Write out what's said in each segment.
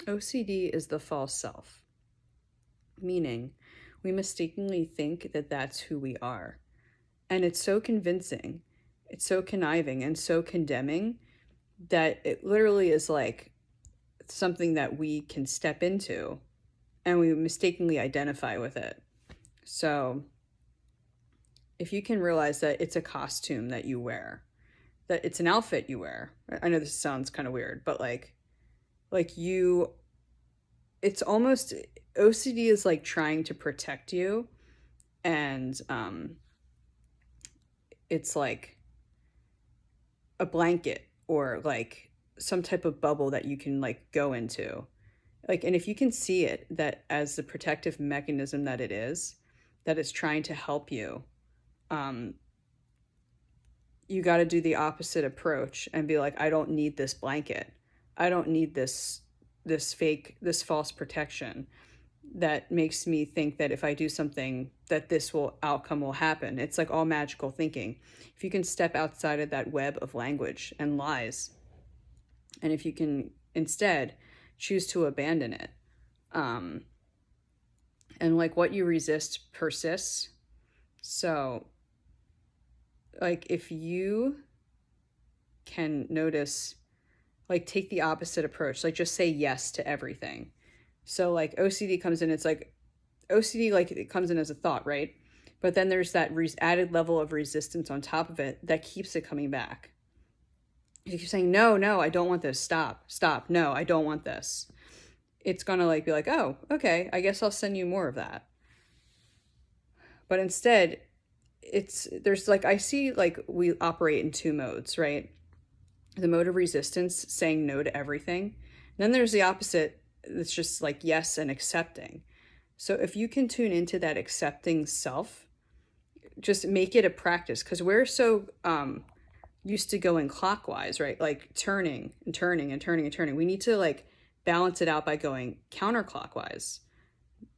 OCD is the false self, meaning we mistakenly think that that's who we are. And it's so convincing, it's so conniving and so condemning that it literally is like something that we can step into and we mistakenly identify with it. So if you can realize that it's a costume that you wear, that it's an outfit you wear. I know this sounds kind of weird, but like you it's almost OCD is like trying to protect you, and it's like a blanket or like some type of bubble that you can like go into. Like, and if you can see it that as the protective mechanism that it is, that it's trying to help you, um you got to do the opposite approach and be like, I don't need this blanket. I don't need this false protection that makes me think that if I do something that this will outcome will happen. It's like all magical thinking. If you can step outside of that web of language and lies, and if you can instead choose to abandon it, um, and like what you resist persists. So, like if you can notice, like take the opposite approach, like just say yes to everything. So like OCD comes in, it's like OCD, like it comes in as a thought, right? But then there's that added level of resistance on top of it that keeps it coming back. If you're saying, no, no, I don't want this, stop, stop, no, I don't want this, it's gonna like be like, oh, okay, I guess I'll send you more of that. But instead, there's like, I see like we operate in two modes, right? The mode of resistance, saying no to everything. And then there's the opposite, it's just like yes and accepting. So if you can tune into that accepting self, just make it a practice, because we're so used to going clockwise, right? Like turning and turning and turning and turning. We need to like balance it out by going counterclockwise,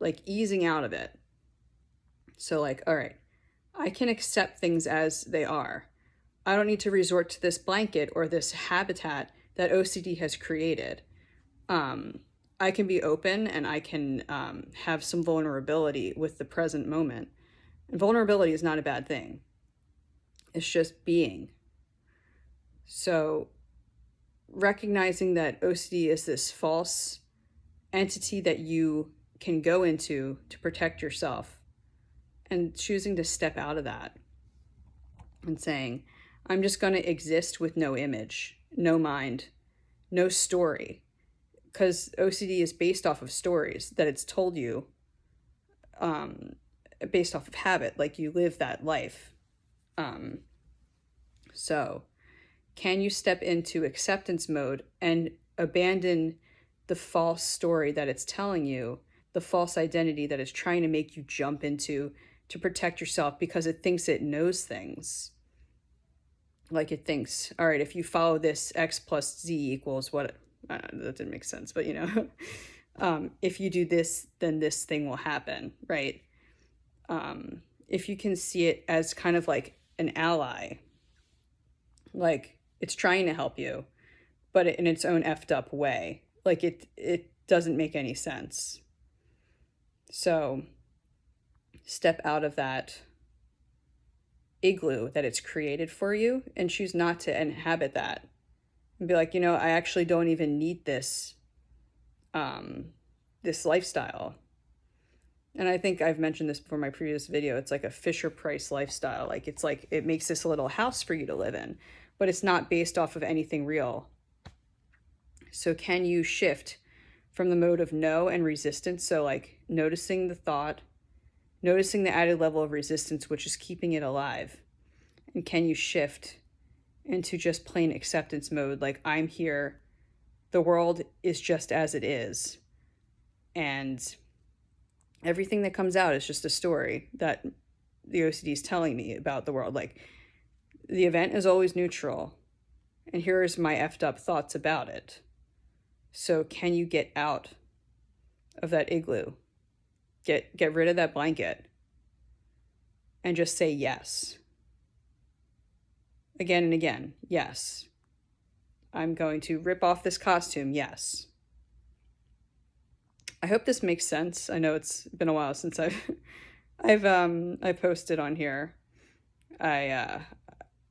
like easing out of it. So like, all right, I can accept things as they are. I don't need to resort to this blanket or this habitat that OCD has created. I can be open, and I can have some vulnerability with the present moment. And vulnerability is not a bad thing. It's just being. So recognizing that OCD is this false entity that you can go into to protect yourself, and choosing to step out of that and saying, I'm just going to exist with no image, no mind, no story. Because OCD is based off of stories that it's told you, based off of habit, like you live that life. So can you step into acceptance mode and abandon the false story that it's telling you, the false identity that is trying to make you jump into to protect yourself because it thinks it knows things? Like it thinks, all right, if you follow this X plus Z equals what, that didn't make sense, but if you do this, then this thing will happen, right? If you can see it as kind of like an ally, like it's trying to help you, but in its own effed up way, like it doesn't make any sense. So step out of that igloo that it's created for you and choose not to inhabit that, and be like, I actually don't even need this this lifestyle. And I think I've mentioned this before in my previous video. It's like a Fisher Price lifestyle. Like it's like it makes this little house for you to live in, but it's not based off of anything real. So can you shift from the mode of no and resistance? So like noticing the thought, noticing the added level of resistance, which is keeping it alive. And can you shift into just plain acceptance mode? Like, I'm here, the world is just as it is, and everything that comes out is just a story that the OCD is telling me about the world. Like, the event is always neutral, and here is my effed up thoughts about it. So can you get out of that igloo? Get rid of that blanket and just say yes. Again and again, yes. I'm going to rip off this costume, yes. I hope this makes sense. I know it's been a while since I posted on here. I uh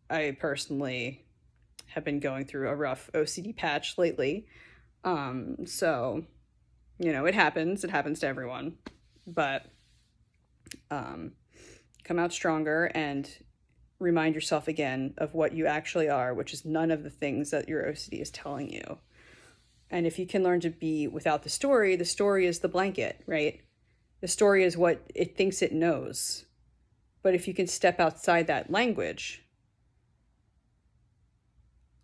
I personally have been going through a rough OCD patch lately. So, it happens. It happens to everyone. But um come out stronger and remind yourself again of what you actually are, which is none of the things that your OCD is telling you. And if you can learn to be without the story is the blanket, right? The story is what it thinks it knows. But if you can step outside that language,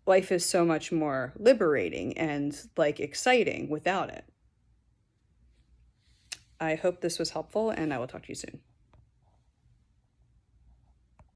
life is so much more liberating and like exciting without it. I hope this was helpful, and I will talk to you soon.